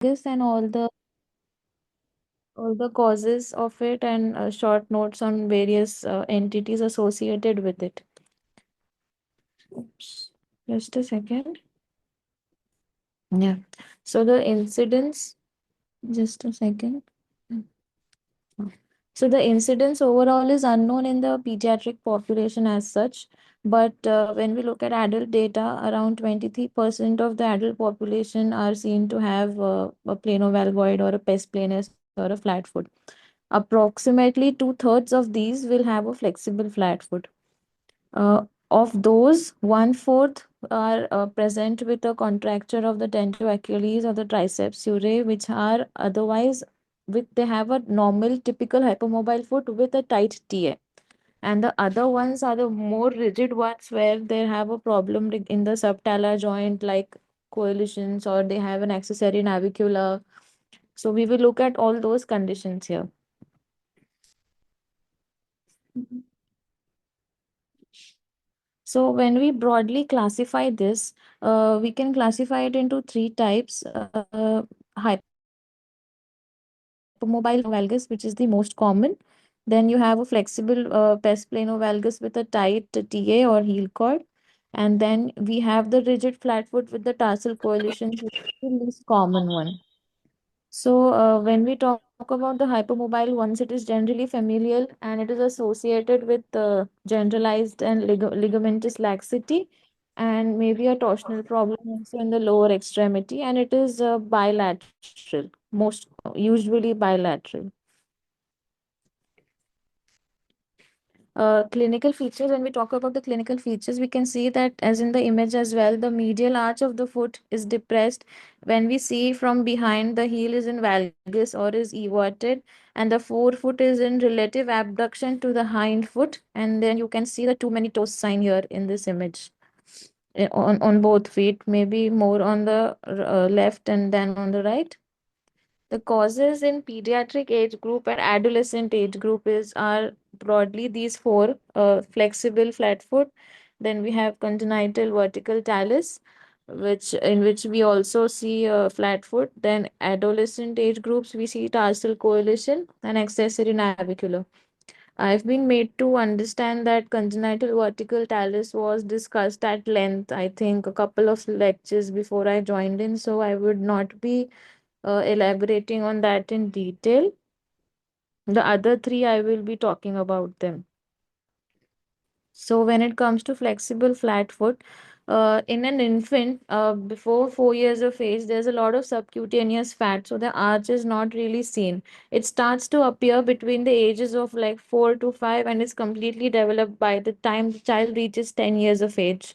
and all the causes of it and short notes on various entities associated with it. Oops. Just a second. Yeah. So the incidence, just a second. So the incidence overall is unknown in the pediatric population as such, but when we look at adult data, around 23% of the adult population are seen to have a planovalgoid or a pes planus or a flat foot. Approximately two-thirds of these will have a flexible flat foot. Of those, one-fourth are present with a contracture of the tendon Achilles or the triceps surae, which are otherwise they have a normal, typical hypermobile foot with a tight TA. And the other ones are the more rigid ones where they have a problem in the subtalar joint, like coalitions, or they have an accessory navicular. So we will look at all those conditions here. So when we broadly classify this, we can classify it into three types. Hypermobile planovalgus, which is the most common. Then you have a flexible pes planovalgus with a tight TA or heel cord. And then we have the rigid flat foot with the tarsal coalitions, which is the least common one. So, when we talk about the hypermobile ones, it is generally familial and it is associated with generalized and ligamentous laxity and maybe a torsional problem also in the lower extremity, and it is bilateral, most usually bilateral. Clinical features, when we talk about the clinical features, we can see that as in the image as well, the medial arch of the foot is depressed. When we see from behind, the heel is in valgus or is everted, and the forefoot is in relative abduction to the hind foot. And then you can see the too many toes sign here in this image on both feet, maybe more on the left and then on the right. The causes in pediatric age group and adolescent age group is are broadly these four: flexible flat foot, then we have congenital vertical talus, which we also see flat foot. Then adolescent age groups we see tarsal coalition and accessory navicular. I've been made to understand that congenital vertical talus was discussed at length, I think, a couple of lectures before I joined in, so I would not be elaborating on that in detail. The other three, I will be talking about them. So when it comes to flexible flat foot, in an infant before 4 years of age, there's a lot of subcutaneous fat, so the arch is not really seen. It starts to appear between the ages of like 4 to 5 and is completely developed by the time the child reaches 10 years of age.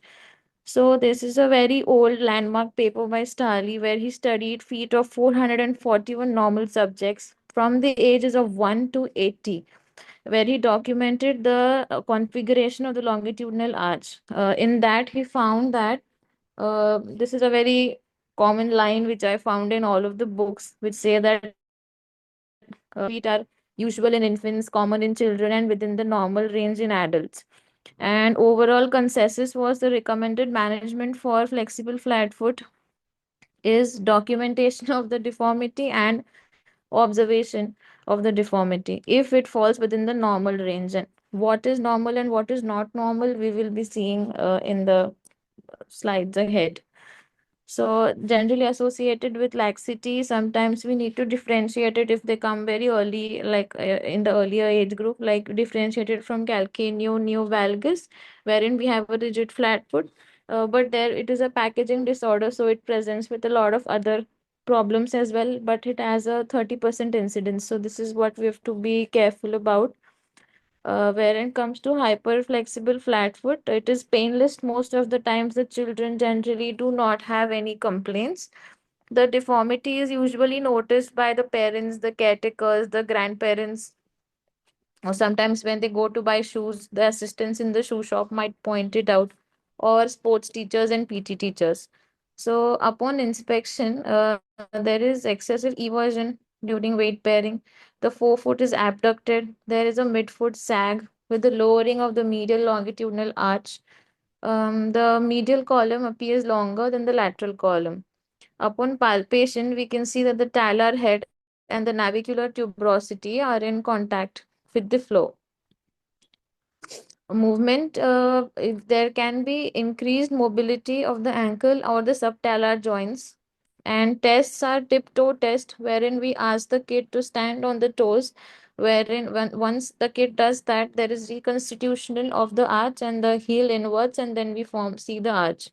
So this is a very old landmark paper by Starley where he studied feet of 441 normal subjects from the ages of 1 to 80, where he documented the configuration of the longitudinal arch. In that, he found that this is a very common line which I found in all of the books, which say that feet are usual in infants, common in children, and within the normal range in adults. And overall consensus was the recommended management for flexible flat foot is documentation of the deformity and observation of the deformity if it falls within the normal range. And what is normal and what is not normal, we will be seeing in the slides ahead. So generally associated with laxity, sometimes we need to differentiate it if they come very early, like in the earlier age group, like differentiated from calcaneo neovalgus, wherein we have a rigid flat foot. But there it is a packaging disorder, so it presents with a lot of other problems as well, but it has a 30% incidence. So this is what we have to be careful about. Where it comes to hyperflexible flat foot, it is painless most of the times. The children generally do not have any complaints. The deformity is usually noticed by the parents, the caretakers, the grandparents, or sometimes when they go to buy shoes, the assistants in the shoe shop might point it out, or sports teachers and PT teachers. So, upon inspection, there is excessive eversion during weight bearing. The forefoot is abducted. There is a midfoot sag with the lowering of the medial longitudinal arch. The medial column appears longer than the lateral column. Upon palpation, we can see that the talar head and the navicular tuberosity are in contact with the floor. Movement, if there can be increased mobility of the ankle or the subtalar joints. And tests are tiptoe test, wherein we ask the kid to stand on the toes, wherein once the kid does that, there is reconstitution of the arch and the heel inwards, and then we see the arch.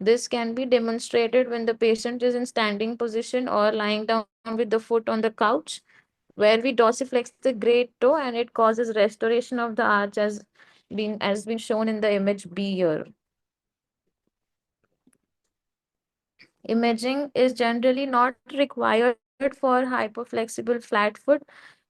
This can be demonstrated when the patient is in standing position or lying down with the foot on the couch, where we dorsiflex the great toe and it causes restoration of the arch as been shown in the image B here. Imaging is generally not required for hyperflexible flat foot.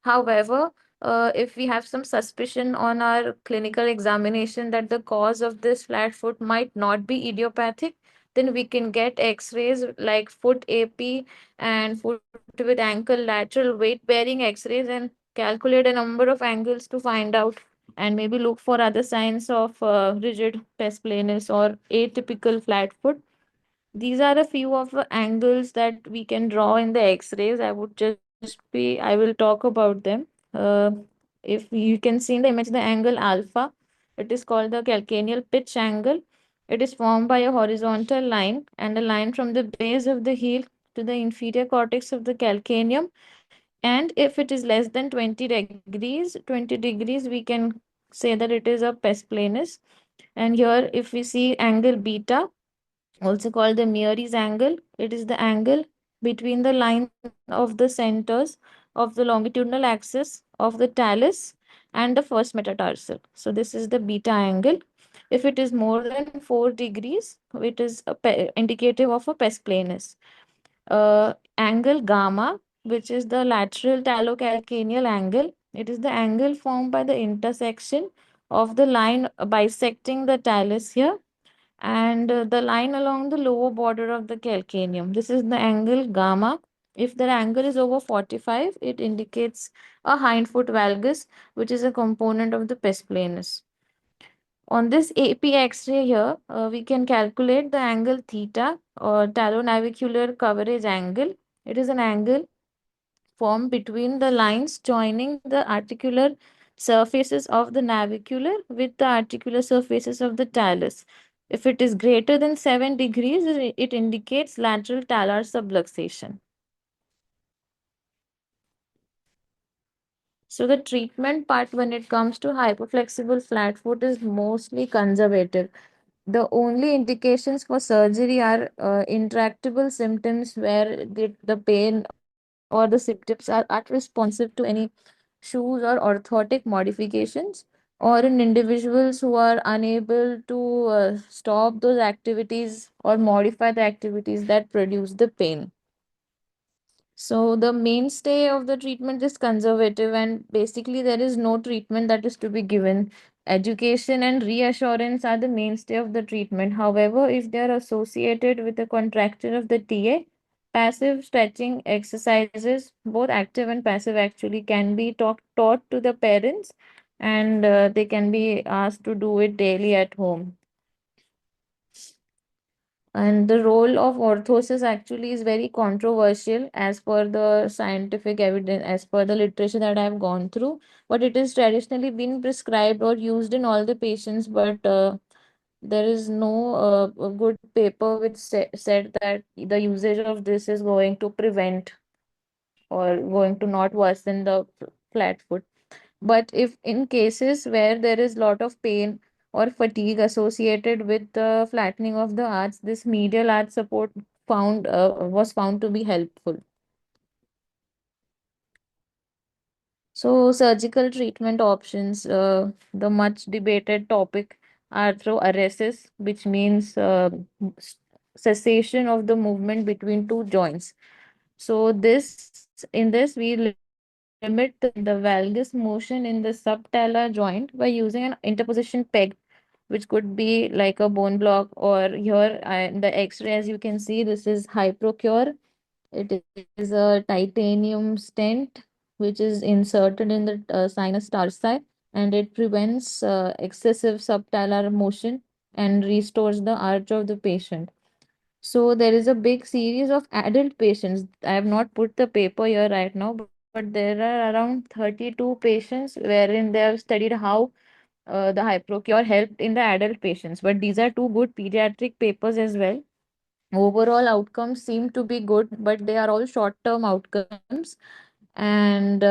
However, if we have some suspicion on our clinical examination that the cause of this flat foot might not be idiopathic, then we can get x-rays like foot AP and foot with ankle lateral weight bearing x-rays and calculate a number of angles to find out, and maybe look for other signs of rigid pes planus or atypical flat foot. These are a few of the angles that we can draw in the X-rays. I will talk about them. Uh, if you can see in the image, the angle alpha, it is called the calcaneal pitch angle. It is formed by a horizontal line and a line from the base of the heel to the inferior cortex of the calcaneum. And if it is less than 20 degrees, we can say that it is a pes planus. And here, if we see angle beta, also called the Meary's angle. It is the angle between the line of the centers of the longitudinal axis of the talus and the first metatarsal. So this is the beta angle. If it is more than 4 degrees, it is indicative of a pes planus. Angle gamma, which is the lateral talocalcaneal angle. It is the angle formed by the intersection of the line bisecting the talus here and the line along the lower border of the calcaneum. This is the angle gamma. If the angle is over 45, it indicates a hindfoot valgus, which is a component of the pes planus. On this AP X-ray here, we can calculate the angle theta or talonavicular coverage angle. It is an angle formed between the lines joining the articular surfaces of the navicular with the articular surfaces of the talus. If it is greater than 7 degrees, it indicates lateral talar subluxation. So the treatment part when it comes to hypoflexible flat foot is mostly conservative. The only indications for surgery are intractable symptoms where the pain or the symptoms are responsive to any shoes or orthotic modifications, or in individuals who are unable to stop those activities or modify the activities that produce the pain. So the mainstay of the treatment is conservative, and basically there is no treatment that is to be given. Education and reassurance are the mainstay of the treatment. However, if they are associated with the contraction of the TA, passive stretching exercises, both active and passive actually, can be taught to the parents, and they can be asked to do it daily at home. And the role of orthosis actually is very controversial as per the scientific evidence, as per the literature that I have gone through. But it is traditionally been prescribed or used in all the patients. But there is no a good paper which said that the usage of this is going to prevent or going to not worsen the flat foot. But if in cases where there is lot of pain or fatigue associated with the flattening of the arch, this medial arch support was found to be helpful. So surgical treatment options, the much debated topic arthroaresis, which means s- cessation of the movement between two joints. So we limit the valgus motion in the subtalar joint by using an interposition peg, which could be like a bone block, or here in the X-ray, as you can see, this is Hyprocure. It is a titanium stent which is inserted in the sinus tarsi, and it prevents excessive subtalar motion and restores the arch of the patient. So there is a big series of adult patients. I have not put the paper here right now, but there are around 32 patients wherein they have studied how the hyprocure helped in the adult patients. But these are two good pediatric papers as well. Overall outcomes seem to be good, but they are all short-term outcomes. And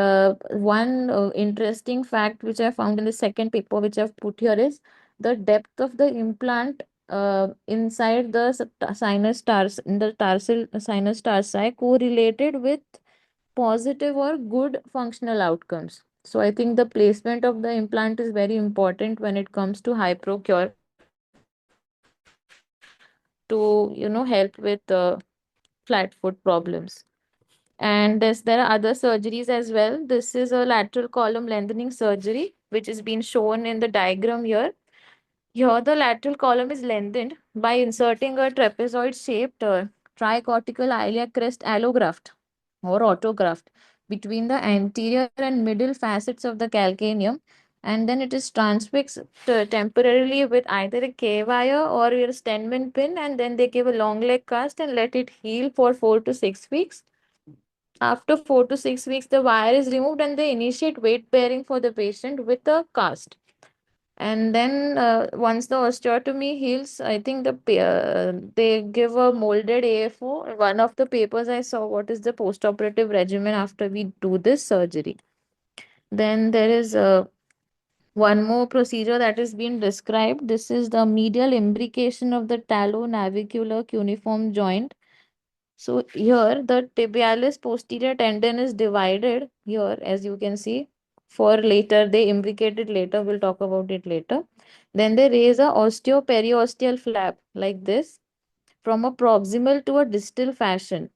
one interesting fact which I found in the second paper, which I've put here, is the depth of the implant inside the sinus tars in the tarsal sinus tarsi correlated with positive or good functional outcomes. So I think the placement of the implant is very important when it comes to hyprocure to help with flat foot problems. And there are other surgeries as well. This is a lateral column lengthening surgery, which is being shown in the diagram here. Here, the lateral column is lengthened by inserting a trapezoid shaped tricortical iliac crest allograft or autograft between the anterior and middle facets of the calcaneum. And then it is transfixed temporarily with either a K wire or a Stenman pin, and then they give a long leg cast and let it heal for 4 to 6 weeks. After 4 to 6 weeks, the wire is removed and they initiate weight bearing for the patient with a cast. And then once the osteotomy heals, I think they give a molded AFO. One of the papers I saw, what is the postoperative regimen after we do this surgery. Then there is one more procedure that is being described. This is the medial imbrication of the talonavicular cuneiform joint. So here the tibialis posterior tendon is divided here, as you can see. For later, they imbricate it later. We'll talk about it later. Then they raise a osteoperiosteal flap like this from a proximal to a distal fashion.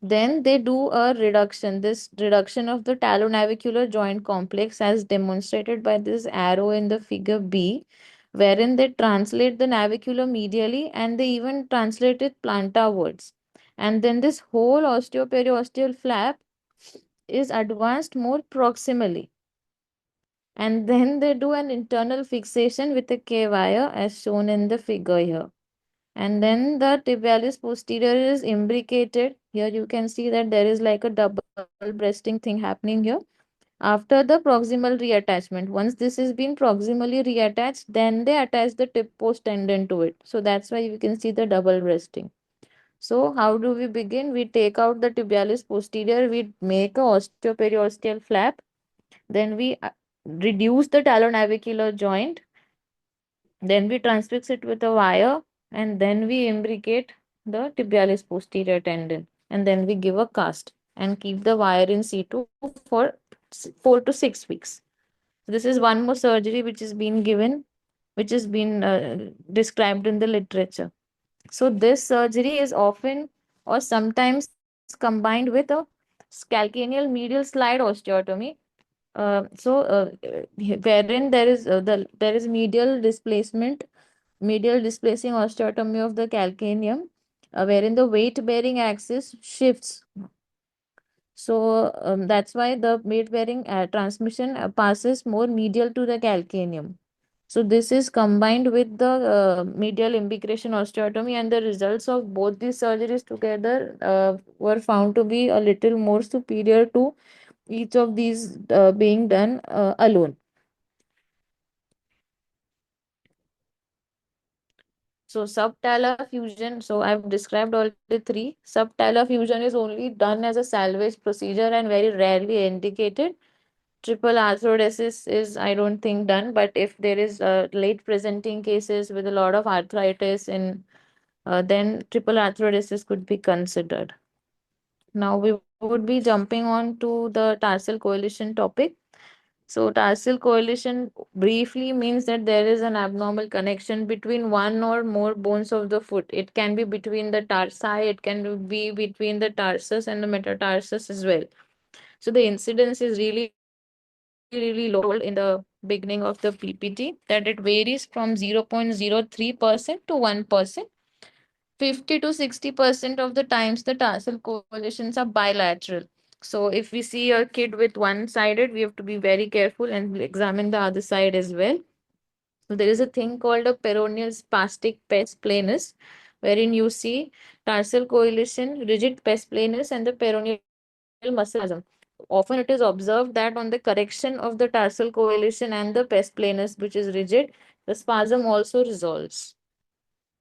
Then they do a reduction, this reduction of the talonavicular joint complex as demonstrated by this arrow in the figure B, wherein they translate the navicular medially and they even translate it plantarwards. And then this whole osteoperiosteal flap is advanced more proximally. And then they do an internal fixation with a K wire as shown in the figure here. And then the tibialis posterior is imbricated. Here you can see that there is like a double breasting thing happening here. After the proximal reattachment, once this has been proximally reattached, then they attach the tib post tendon to it. So that's why you can see the double breasting. So how do we begin? We take out the tibialis posterior, we make a osteoperiosteal flap, then we reduce the talonavicular joint, then we transfix it with a wire, and then we imbricate the tibialis posterior tendon, and then we give a cast and keep the wire in situ for 4 to 6 weeks. This is one more surgery which is being given, which has been described in the literature. So this surgery is often or sometimes combined with a calcaneal medial slide osteotomy. Wherein there is medial displacing osteotomy of the calcaneum, wherein the weight bearing axis shifts. So that's why the weight bearing transmission passes more medial to the calcaneum. So this is combined with the medial imbrication osteotomy, and the results of both these surgeries together were found to be a little more superior to each of these being done alone. So subtalar fusion, so I've described all the three. Subtalar fusion is only done as a salvage procedure and very rarely indicated. Triple arthrodesis is, I don't think, done, but if there is late presenting cases with a lot of arthritis in then triple arthrodesis could be considered. Now we would be jumping on to the tarsal coalition topic. So tarsal coalition briefly means that there is an abnormal connection between one or more bones of the foot. It can be between the tarsi, it can be between the tarsus and the metatarsus as well. So the incidence is really, really low. In the beginning of the PPT, that it varies from 0.03% to 1%. 50 to 60% of the times the tarsal coalitions are bilateral. So if we see a kid with one-sided, we have to be very careful and examine the other side as well. So there is a thing called a peroneal spastic pes planus, wherein you see tarsal coalition, rigid pes planus, and the peroneal muscle spasm. Often it is observed that on the correction of the tarsal coalition and the pes planus, which is rigid, the spasm also resolves.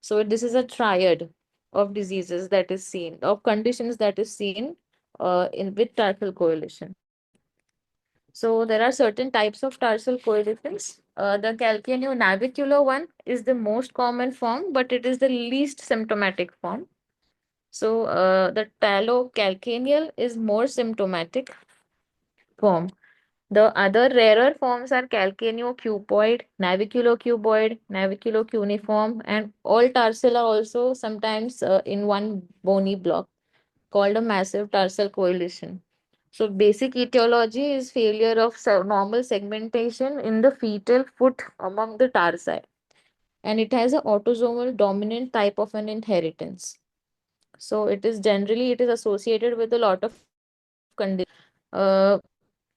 So this is a triad of diseases that is seen, of conditions that is seen in with tarsal coalition. So there are certain types of tarsal coalitions. The calcaneonavicular one is the most common form, but it is the least symptomatic form. So the talocalcaneal is more symptomatic form. The other rarer forms are calcaneocuboid, naviculocuboid, naviculocuneiform, and all tarsal are also sometimes in one bony block called a massive tarsal coalition. So basic etiology is failure of normal segmentation in the fetal foot among the tarsi, and it has an autosomal dominant type of an inheritance. So it is associated with a lot of conditions.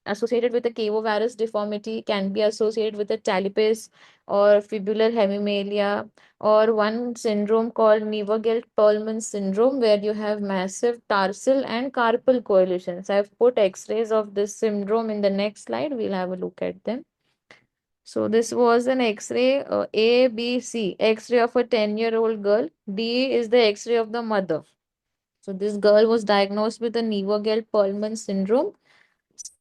Associated with the cavovarus deformity, can be associated with the talipes or fibular hemimelia, or one syndrome called Nievergelt-Perlman syndrome, where you have massive tarsal and carpal coalitions. I've put x-rays of this syndrome in the next slide. We'll have a look at them. So this was an x-ray, A, B, C, x-ray of a 10-year-old girl. D is the x-ray of the mother. So this girl was diagnosed with a Nievergelt-Perlman syndrome.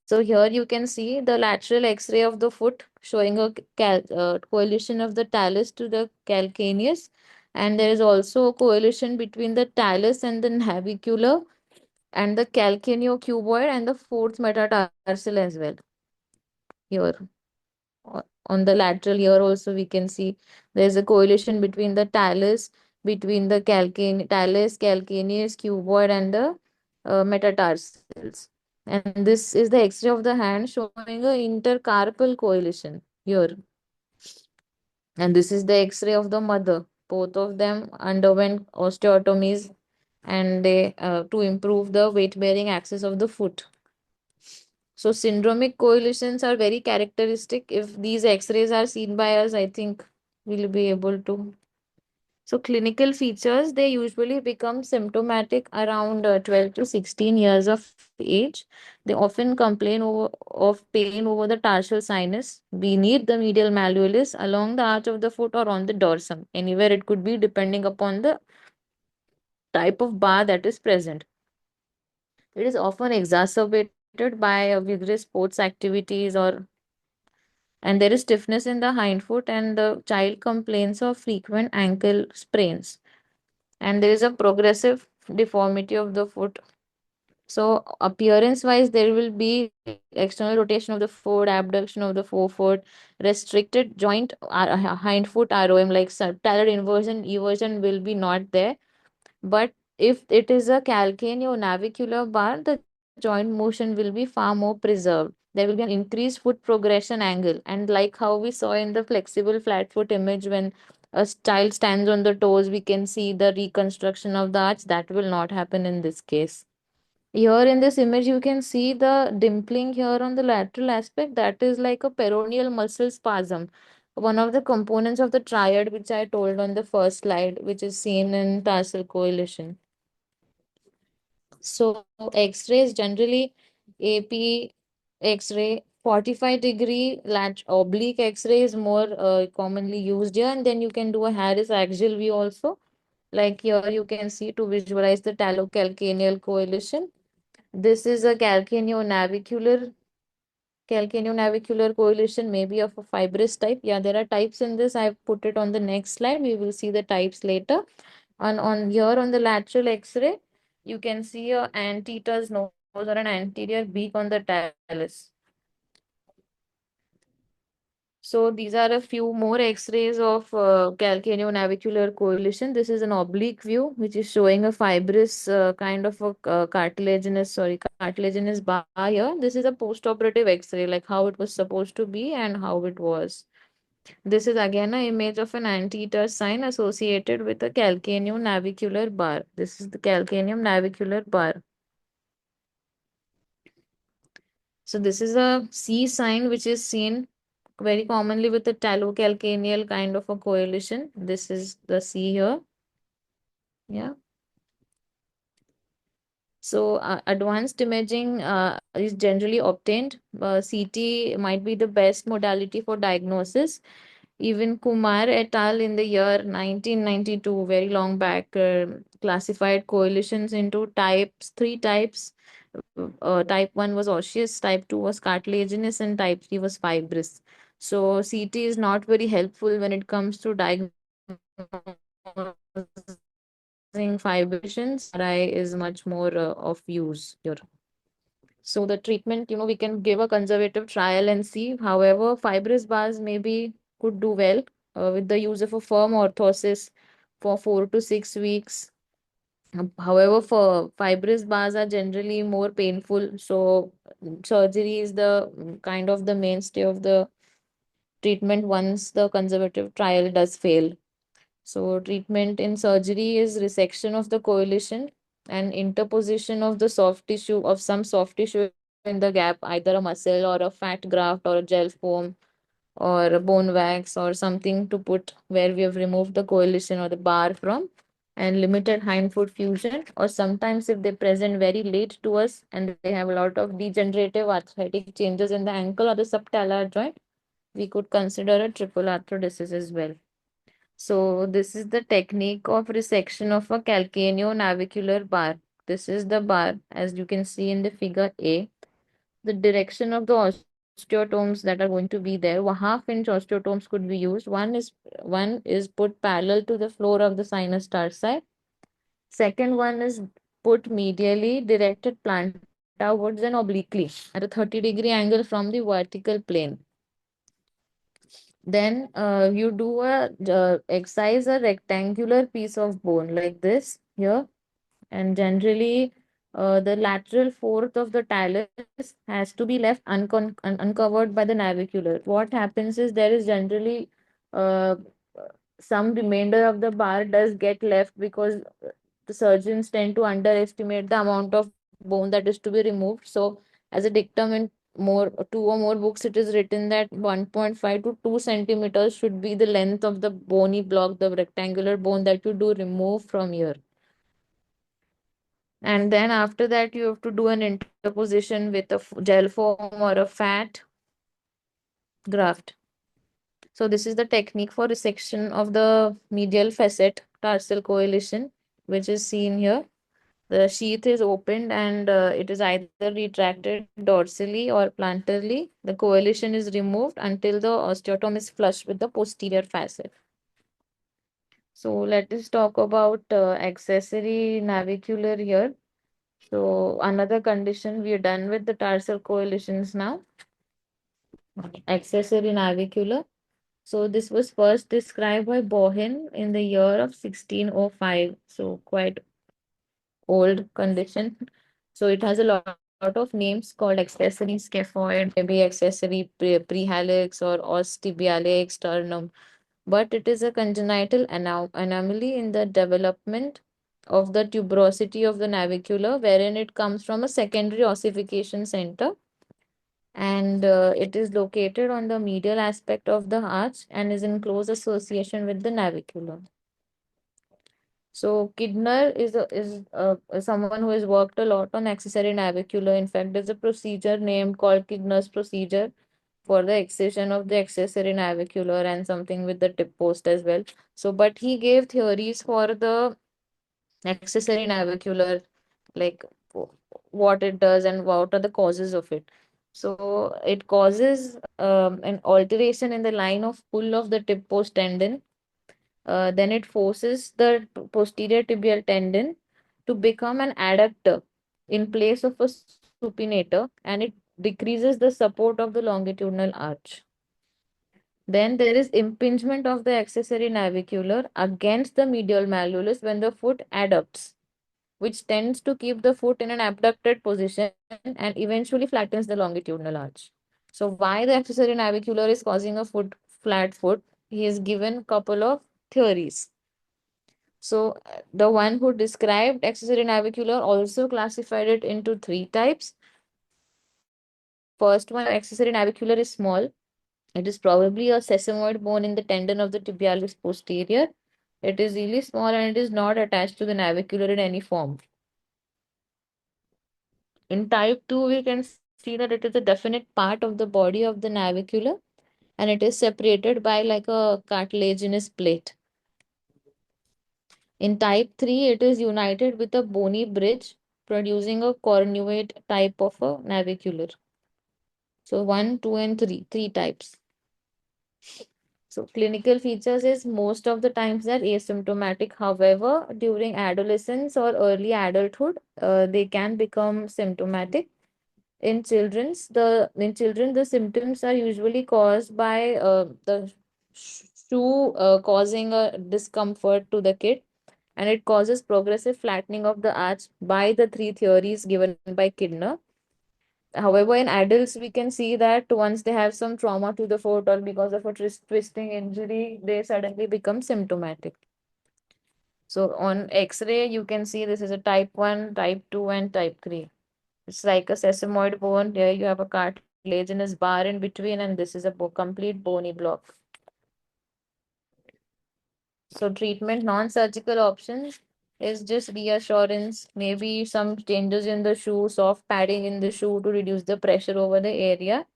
So here you can see the lateral X-ray of the foot showing a coalition of the talus to the calcaneus, and there is also a coalition between the talus and the navicular and the calcaneocuboid and the fourth metatarsal as well. Here on the lateral here also we can see there is a coalition between the talus, between the talus, calcaneus, cuboid, and the metatarsals. And this is the X-ray of the hand showing a intercarpal coalition here. And this is the X-ray of the mother. Both of them underwent osteotomies and they to improve the weight-bearing axis of the foot. So syndromic coalitions are very characteristic. If these X-rays are seen by us, I think we'll be able to. So clinical features, they usually become symptomatic around 12 to 16 years of age. They often complain of pain over the tarsal sinus beneath the medial malleolus, along the arch of the foot, or on the dorsum. Anywhere it could be depending upon the type of bar that is present. It is often exacerbated by vigorous sports activities, or and there is stiffness in the hind foot, and the child complains of frequent ankle sprains, and there is a progressive deformity of the foot. So appearance wise, there will be external rotation of the foot, abduction of the forefoot, restricted joint hind foot ROM, like subtalar inversion, eversion will be not there. But if it is a calcaneonavicular bar, the joint motion will be far more preserved. There will be an increased foot progression angle. And like how we saw in the flexible flat foot image, when a child stands on the toes, we can see the reconstruction of the arch. That will not happen in this case. Here in this image, you can see the dimpling here on the lateral aspect. That is like a peroneal muscle spasm, one of the components of the triad, which I told on the first slide, which is seen in tarsal coalition. So X-rays generally, AP X-ray, 45-degree lat oblique X-ray is more commonly used here, and then you can do a Harris axial view also. Like here, you can see to visualize the talocalcaneal coalition. This is a calcaneonavicular coalition, maybe of a fibrous type. Yeah, there are types in this. I've put it on the next slide. We will see the types later. On here on the lateral X-ray, you can see a anteater's nose or an anterior beak on the talus. So these are a few more X-rays of calcaneonavicular coalition. This is an oblique view, which is showing a fibrous kind of a cartilaginous bar here. This is a post-operative X-ray, like how it was supposed to be and how it was. This is again an image of an anteater sign associated with a calcaneonavicular bar. This is the calcaneonavicular bar. So this is a C sign which is seen very commonly with the talocalcaneal kind of a coalition. This is the C here. Yeah. So advanced imaging is generally obtained. CT might be the best modality for diagnosis. Even Kumar et al. In the year 1992, very long back, classified coalitions into three types. Type 1 was osseous, type 2 was cartilaginous, and type 3 was fibrous. So CT is not very helpful when it comes to diagnosing fibrations. MRI is much more of use here. So the treatment, we can give a conservative trial and see. However, fibrous bars maybe could do well with the use of a firm orthosis for 4 to 6 weeks. However, for fibrous bars are generally more painful, so surgery is the kind of the mainstay of the treatment once the conservative trial does fail. So treatment in surgery is resection of the coalition and interposition of the soft tissue of some soft tissue in the gap, either a muscle or a fat graft or a gel foam or a bone wax or something to put where we have removed the coalition or the bar from, and limited hindfoot fusion, or sometimes if they present very late to us and they have a lot of degenerative arthritic changes in the ankle or the subtalar joint, we could consider a triple arthrodesis as well. So this is the technique of resection of a calcaneonavicular bar. This is the bar as you can see in the figure A. The direction of the osteotomes that are going to be there. 1/2 inch osteotomes could be used. One is put parallel to the floor of the sinus tarsi. Second one is put medially directed plantwards and obliquely at a 30-degree angle from the vertical plane. Then you do excise a rectangular piece of bone like this here, and generally the lateral fourth of the talus has to be left uncovered by the navicular. What happens is there is generally uh, some remainder of the bar does get left because the surgeons tend to underestimate the amount of bone that is to be removed. So as a dictum in more two or more books, it is written that 1.5 to 2 centimeters should be the length of the bony block, the rectangular bone that you do remove from here. And then after that, you have to do an interposition with a gel foam or a fat graft. So this is the technique for resection of the medial facet tarsal coalition, which is seen here. The sheath is opened and it is either retracted dorsally or plantarly. The coalition is removed until the osteotome is flush with the posterior facet. So let us talk about accessory navicular here. So another condition, we are done with the tarsal coalitions now. Accessory navicular. So this was first described by Bohin in the year of 1605. So quite old condition. So it has a lot of names called accessory scaphoid, maybe accessory prehalix or os tibiale sternum. But it is a congenital anomaly in the development of the tuberosity of the navicular, wherein it comes from a secondary ossification center, and it is located on the medial aspect of the arch and is in close association with the navicular. So Kidner is someone who has worked a lot on accessory navicular. In fact, there's a procedure named called Kidner's procedure for the excision of the accessory navicular and something with the tip post as well. So, but he gave theories for the accessory navicular, like what it does and what are the causes of it. So it causes an alteration in the line of pull of the tip post tendon. Then it forces the posterior tibial tendon to become an adductor in place of a supinator, and it decreases the support of the longitudinal arch. Then there is impingement of the accessory navicular against the medial malleolus when the foot adducts, which tends to keep the foot in an abducted position and eventually flattens the longitudinal arch. So why the accessory navicular is causing a flat foot? He has given a couple of theories. So the one who described accessory navicular also classified it into three types. First one, accessory navicular is small. It is probably a sesamoid bone in the tendon of the tibialis posterior. It is really small and it is not attached to the navicular in any form. In type 2, we can see that it is a definite part of the body of the navicular, and it is separated by like a cartilaginous plate. In type 3, it is united with a bony bridge, producing a cornuate type of a navicular. So 1, 2, and 3, three types. So clinical features is most of the times they're asymptomatic. However, during adolescence or early adulthood, they can become symptomatic. In children, the symptoms are usually caused by the shoe causing a discomfort to the kid, and it causes progressive flattening of the arch by the three theories given by Kidner. However, in adults, we can see that once they have some trauma to the foot or because of a twisting injury, they suddenly become symptomatic. So on X-ray, you can see this is a type 1, type 2, and type 3. It's like a sesamoid bone. Here you have a cartilaginous bar in between, and this is a complete bony block. So treatment, non-surgical options is just reassurance, maybe some changes in the shoe, soft padding in the shoe to reduce the pressure over the area.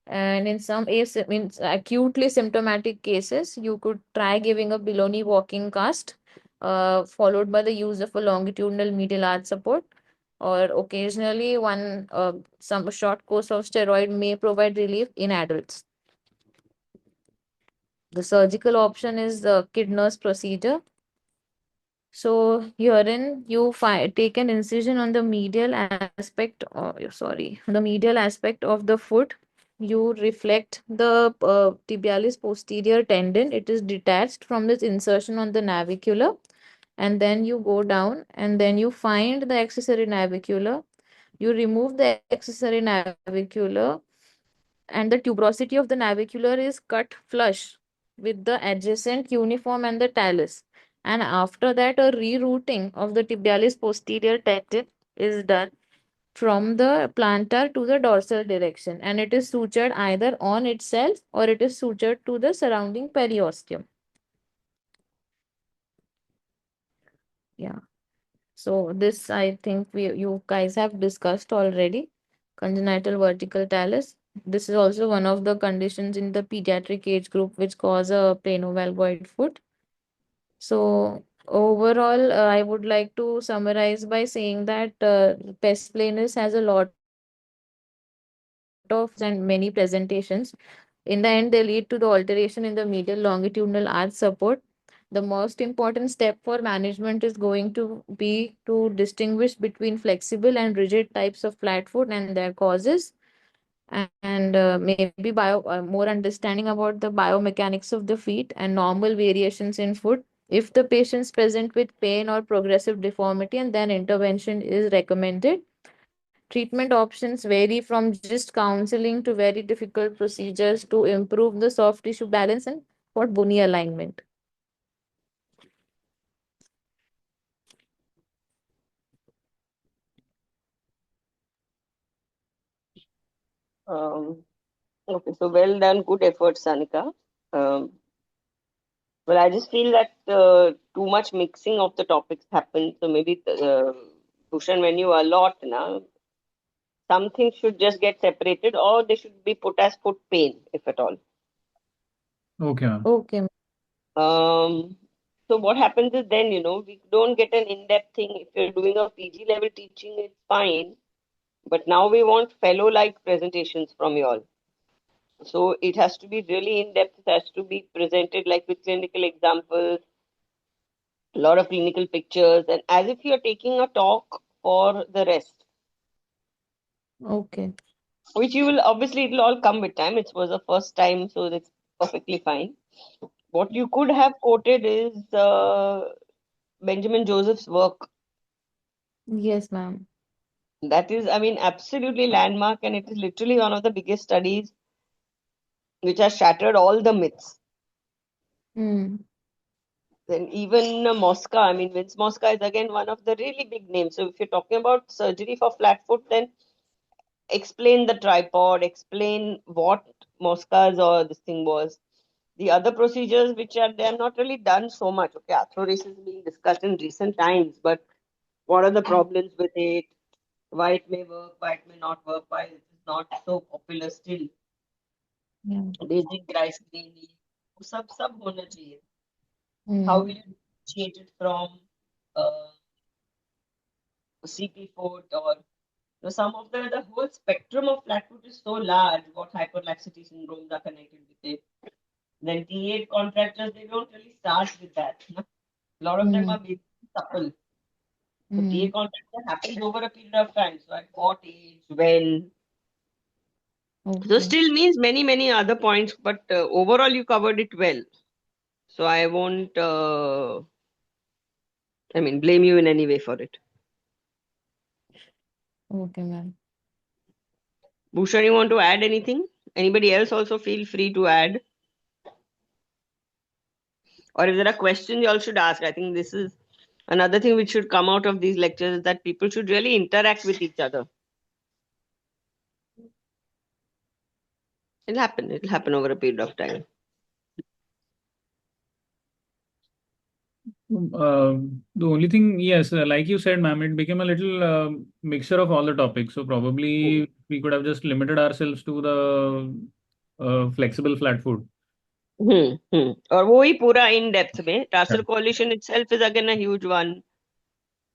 And in some in acutely symptomatic cases, you could try giving a below-knee walking cast, followed by the use of a longitudinal medial arch support. Or occasionally, some short course of steroid may provide relief in adults. The surgical option is the Kidner's procedure. So herein you take an incision on the medial aspect, the medial aspect of the foot. You reflect the tibialis posterior tendon. It is detached from this insertion on the navicular, and then you go down, and then you find the accessory navicular. You remove the accessory navicular, and the tuberosity of the navicular is cut flush with the adjacent uniform and the talus. And after that, a rerouting of the tibialis posterior tendon is done from the plantar to the dorsal direction, and it is sutured either on itself or it is sutured to the surrounding periosteum. Yeah. So this I think you guys have discussed already. Congenital vertical talus. This is also one of the conditions in the pediatric age group which cause a planovalgoid foot. So overall, I would like to summarize by saying that pes planus has a lot of and many presentations. In the end, they lead to the alteration in the medial longitudinal arch support. The most important step for management is going to be to distinguish between flexible and rigid types of flat foot and their causes, and maybe more understanding about the biomechanics of the feet and normal variations in foot. If the patients present with pain or progressive deformity, and then intervention is recommended. Treatment options vary from just counseling to very difficult procedures to improve the soft tissue balance and for bony alignment. Um, okay, so well done, good effort, Sanika. Um, well, I just feel that too much mixing of the topics happens. So maybe Bhushan, when you allot now, something should just get separated, or they should be put as foot pain, if at all. Okay, ma'am. Okay. Um, so what happens is then, we don't get an in-depth thing. If you're doing a PG level teaching, it's fine. But now we want fellow-like presentations from you all. So it has to be really in-depth. It has to be presented like with clinical examples, a lot of clinical pictures, and as if you're taking a talk for the rest, Okay. which you will obviously, it'll all come with time. It was the first time, so that's perfectly fine. What you could have quoted is Benjamin Joseph's work. Yes, ma'am. That is, I mean, absolutely landmark, and it is literally one of the biggest studies which has shattered all the myths. Hmm. Then even Mosca, I mean, Vince Mosca is again one of the really big names. So if you're talking about surgery for flat foot, then explain the tripod, explain what Mosca's or this thing was. The other procedures which are they have not really done so much. Okay, arthrodesis is being discussed in recent times, but what are the problems with it? Why it may work, why it may not work, why it is not so popular still. Yeah. Basic dry screening, सब होना चाहिए. How will Mm. you differentiate it from uh, CP foot or some of the whole spectrum of flat foot is so large. What hyperlaxity syndromes are connected with it? Then T8 contractors they don't really start with that. No? A lot of them are Mm. basically supple. So Mm. T8 contractor happens over a period of time. So at what age, when? So Okay. still means many other points, but overall you covered it well. So I won't, blame you in any way for it. Okay, ma'am. Bhushan, you want to add anything? Anybody else also feel free to add? Or if there are questions, you all should ask. I think this is another thing which should come out of these lectures is that people should really interact with each other. It'll happen. It'll happen over a period of time. The only thing, yes, like you said, ma'am, it became a little mixture of all the topics. So probably we could have just limited ourselves to the flexible flat foot. और वो ही पूरा in depth में Yeah. tarsal coalition itself is again a huge one.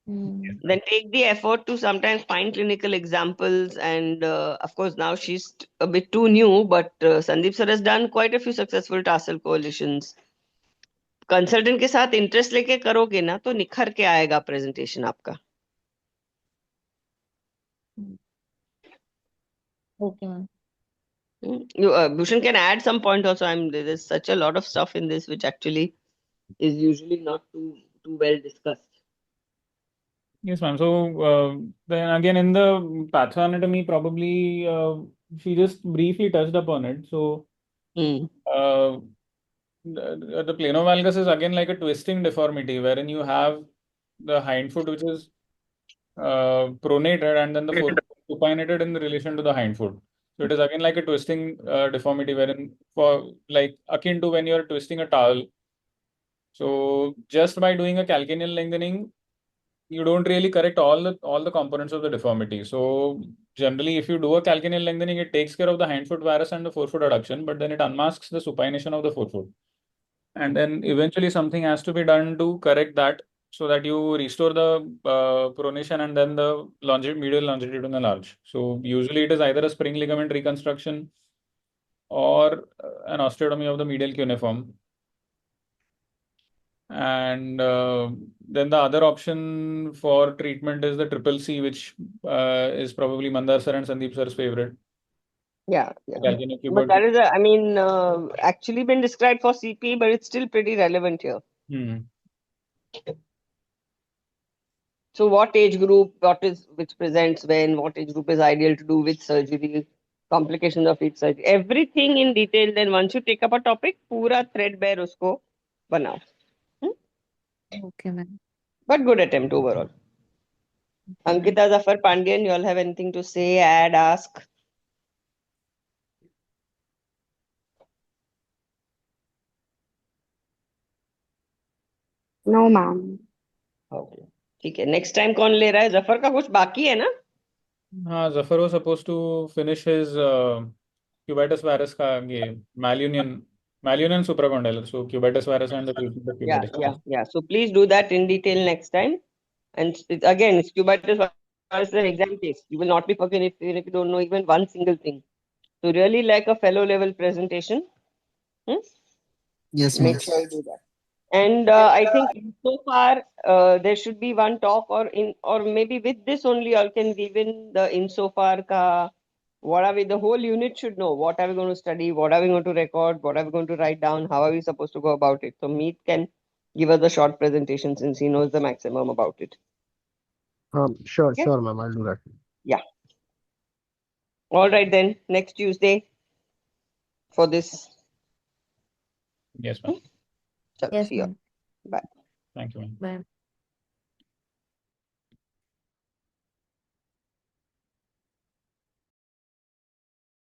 Mm. Then take the effort to sometimes find clinical examples, and of course now she's a bit too new, but Sandeep sir has done quite a few successful tarsal coalitions. Consultant के साथ interest लेके करोगे ना तो निखर के आएगा presentation आपका. Okay, ma'am. Bhushan can add some point also. There's such a lot of stuff in this which actually is usually not too well discussed. Yes, ma'am. So then again, in the pathoanatomy, probably she just briefly touched upon it. So uh, the planovalgus is again like a twisting deformity wherein you have the hind foot which is pronated and then the forefoot supinated in relation to the hind foot. So it is again like a twisting deformity wherein for like akin to when you are twisting a towel. So just by doing a calcaneal lengthening, you don't really correct all the components of the deformity. So generally, if you do a calcaneal lengthening, it takes care of the hind foot varus and the forefoot adduction, but then it unmasks the supination of the forefoot. And then eventually something has to be done to correct that so that you restore the pronation and then the medial longitudinal arch. So usually it is either a spring ligament reconstruction or an osteotomy of the medial cuneiform. And then the other option for treatment is the triple C, which is probably Mandar sir and Sandeep sir's favorite. Yeah. Galgenic But cubert. that is, actually been described for CP, but it's still pretty relevant here. So what age group, which presents when, what age group is ideal to do with surgery, complications of each surgery, everything in detail. Then once you take up a topic, पूरा threadbare उसको बनाओ. Okay, ma'am. But good attempt overall. Ankita, Zafar, Pandian, you all have anything to say, add, ask? No, ma'am. Okay. ठीक है. Next time कौन ले रहा है? जफर का कुछ बाकी है ना? हाँ, Zafar was supposed to finish his cubitus varus का ये malunion supracondylar. So cubitus varus and the treatment of cubitus varus. Yeah. So please do that in detail next time. And again, cubitus varus is an exam case. You will not be forgiven even if you don't know even one single thing. So really like a fellow level presentation. Yes, ma'am. Make sure you do that. And I think so far there should be one talk or maybe with this only you all can give in the insofar ka what are we, the whole unit should know what are we going to study, what are we going to record, what are we going to write down, how are we supposed to go about it. So Meet can give us a short presentation since he knows the maximum about it. Sure, Okay? sure, ma'am. I'll do that. Yeah. All right then. Next Tuesday for this. Yes, ma'am. Chalo, Yes, see you. ma'am. Bye. Thank you, ma'am. Bye.